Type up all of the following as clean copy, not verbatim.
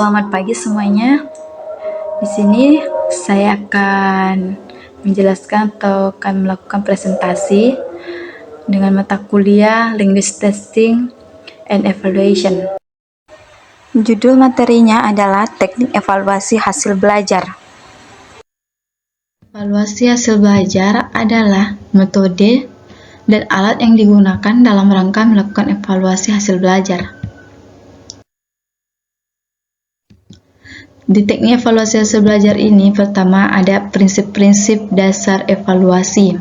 Selamat pagi semuanya. Di sini saya akan menjelaskan atau akan melakukan presentasi dengan mata kuliah Linguist Testing and Evaluation. Judul materinya adalah Teknik Evaluasi Hasil Belajar. Evaluasi hasil belajar adalah metode dan alat yang digunakan dalam rangka melakukan evaluasi hasil belajar. Di teknik evaluasi hasil belajar ini, pertama ada prinsip-prinsip dasar evaluasi.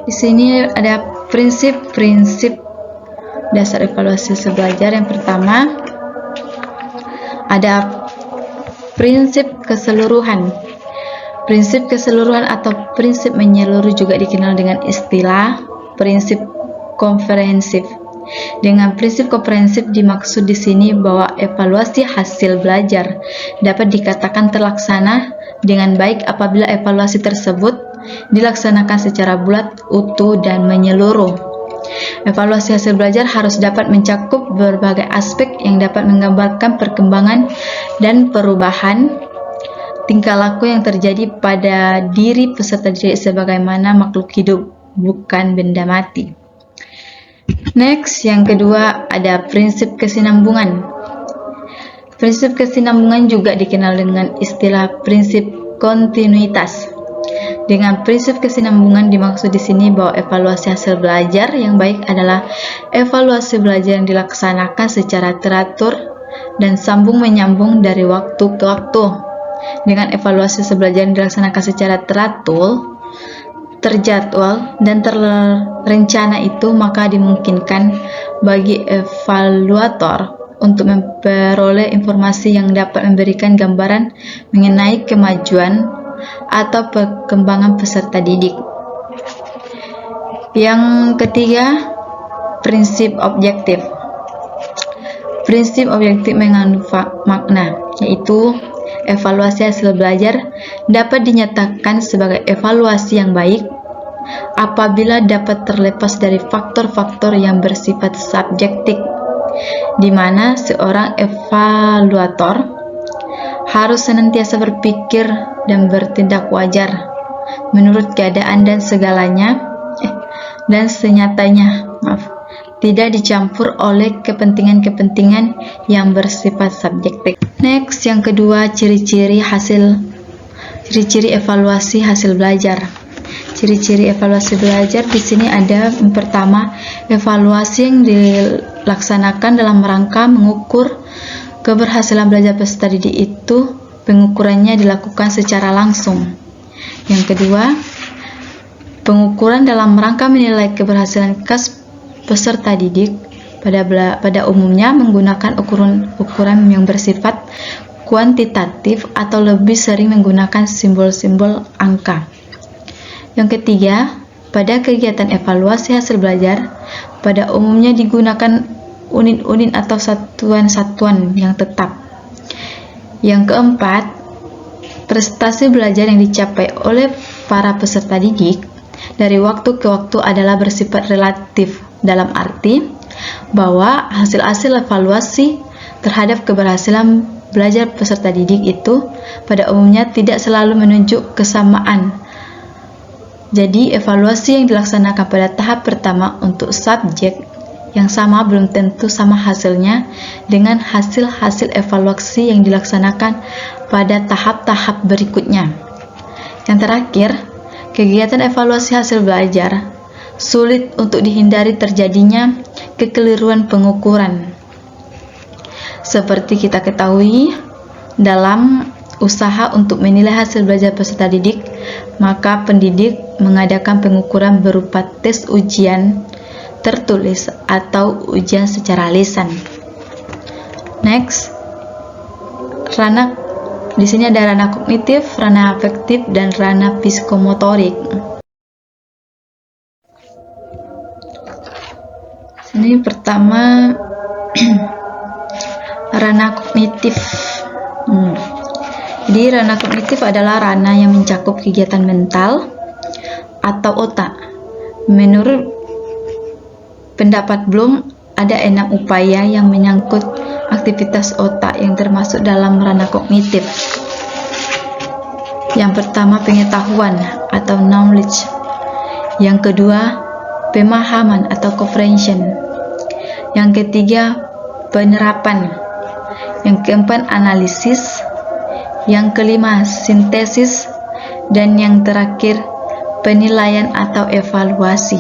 Di sini ada prinsip-prinsip dasar evaluasi hasil belajar. Yang pertama ada prinsip keseluruhan. Prinsip keseluruhan atau prinsip menyeluruh juga dikenal dengan istilah prinsip komprehensif. Dengan prinsip komprehensif dimaksud di sini bahwa evaluasi hasil belajar dapat dikatakan terlaksana dengan baik apabila evaluasi tersebut dilaksanakan secara bulat, utuh, dan menyeluruh. Evaluasi hasil belajar harus dapat mencakup berbagai aspek yang dapat menggambarkan perkembangan dan perubahan tingkah laku yang terjadi pada diri peserta didik sebagaimana makhluk hidup, bukan benda mati. Next, yang kedua ada prinsip kesinambungan. Prinsip kesinambungan juga dikenal dengan istilah prinsip kontinuitas. Dengan prinsip kesinambungan dimaksud di sini bahwa evaluasi hasil belajar yang baik adalah evaluasi belajar yang dilaksanakan secara teratur dan sambung menyambung dari waktu ke waktu. Dengan evaluasi hasil belajar yang dilaksanakan secara teratur, terjadwal, dan terencana itu, maka dimungkinkan bagi evaluator untuk memperoleh informasi yang dapat memberikan gambaran mengenai kemajuan atau perkembangan peserta didik. Yang ketiga, prinsip objektif. Prinsip objektif mengandung makna, yaitu evaluasi hasil belajar dapat dinyatakan sebagai evaluasi yang baik apabila dapat terlepas dari faktor-faktor yang bersifat subjektif, di mana seorang evaluator harus senantiasa berpikir dan bertindak wajar menurut keadaan dan senyatanya, tidak dicampur oleh kepentingan-kepentingan yang bersifat subjektif. Next, yang kedua, ciri-ciri evaluasi hasil belajar. Ciri-ciri evaluasi belajar di sini ada yang pertama, evaluasi yang dilaksanakan dalam rangka mengukur keberhasilan belajar peserta didik itu pengukurannya dilakukan secara langsung. Yang kedua, pengukuran dalam rangka menilai keberhasilan peserta didik pada umumnya menggunakan ukuran yang bersifat kuantitatif atau lebih sering menggunakan simbol-simbol angka. Yang ketiga, pada kegiatan evaluasi hasil belajar pada umumnya digunakan unit-unit atau satuan-satuan yang tetap. Yang keempat, prestasi belajar yang dicapai oleh para peserta didik dari waktu ke waktu adalah bersifat relatif, dalam arti bahwa hasil-hasil evaluasi terhadap keberhasilan belajar peserta didik itu pada umumnya tidak selalu menunjuk kesamaan. Jadi, evaluasi yang dilaksanakan pada tahap pertama untuk subjek yang sama belum tentu sama hasilnya dengan hasil-hasil evaluasi yang dilaksanakan pada tahap-tahap berikutnya. Yang terakhir, kegiatan evaluasi hasil belajar sulit untuk dihindari terjadinya kekeliruan pengukuran. Seperti kita ketahui, dalam usaha untuk menilai hasil belajar peserta didik, maka pendidik mengadakan pengukuran berupa tes ujian tertulis atau ujian secara lisan. Next, di sini ada ranah kognitif, ranah afektif, dan ranah psikomotorik. Ini pertama ranah kognitif. Jadi ranah kognitif adalah ranah yang mencakup kegiatan mental atau otak. Menurut pendapat Bloom, ada 6 upaya yang menyangkut aktivitas otak yang termasuk dalam ranah kognitif. Yang pertama, pengetahuan atau knowledge. Yang kedua, pemahaman atau comprehension. Yang ketiga, penerapan. Yang keempat, analisis. Yang kelima, sintesis. Dan yang terakhir, penilaian atau evaluasi.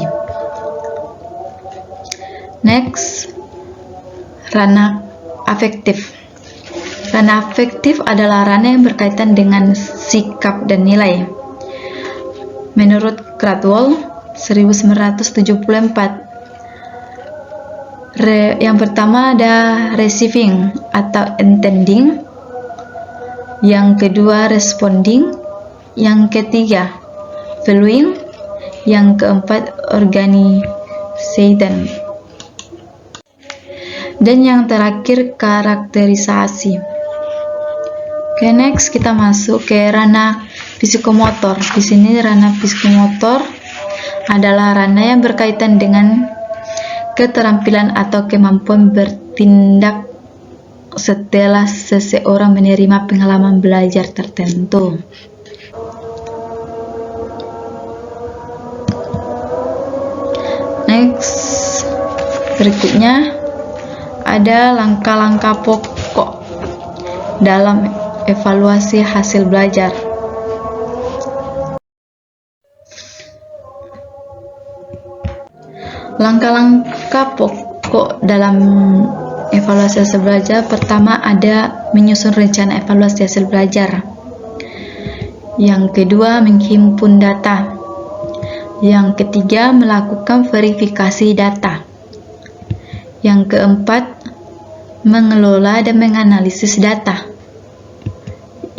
Next, ranah afektif. Ranah afektif adalah ranah yang berkaitan dengan sikap dan nilai. Menurut Cradwell 1974, yang pertama ada receiving atau intending, yang kedua responding, yang ketiga valuing, yang keempat organization, dan yang terakhir karakterisasi. Oke, next kita masuk ke ranah psikomotor. Di sini ranah psikomotor adalah ranah yang berkaitan dengan keterampilan atau kemampuan bertindak setelah seseorang menerima pengalaman belajar tertentu. Next, berikutnya ada langkah-langkah pokok dalam evaluasi hasil belajar. Langkah-langkah pokok dalam evaluasi hasil belajar. Pertama, ada menyusun rencana evaluasi hasil belajar. Yang kedua, menghimpun data. Yang ketiga, melakukan verifikasi data. Yang keempat, mengelola dan menganalisis data.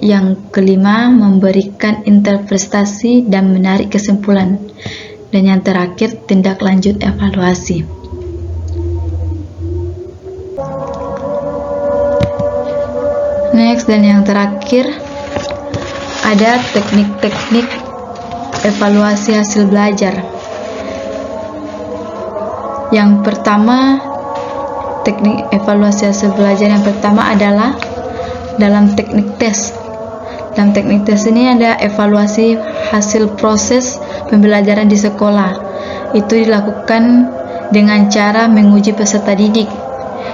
Yang kelima, memberikan interpretasi dan menarik kesimpulan. Dan yang terakhir, tindak lanjut evaluasi. Next, dan yang terakhir, ada teknik-teknik evaluasi hasil belajar. Yang pertama, teknik evaluasi hasil belajar yang pertama adalah dalam teknik tes. Dalam teknik tes ini ada evaluasi hasil proses pembelajaran di sekolah. Itu dilakukan dengan cara menguji peserta didik.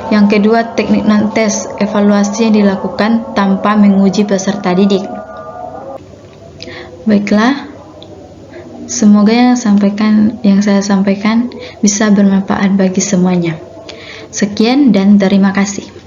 Yang kedua, teknik non-tes, evaluasi yang dilakukan tanpa menguji peserta didik. Baiklah, semoga yang saya sampaikan bisa bermanfaat bagi semuanya. Sekian dan terima kasih.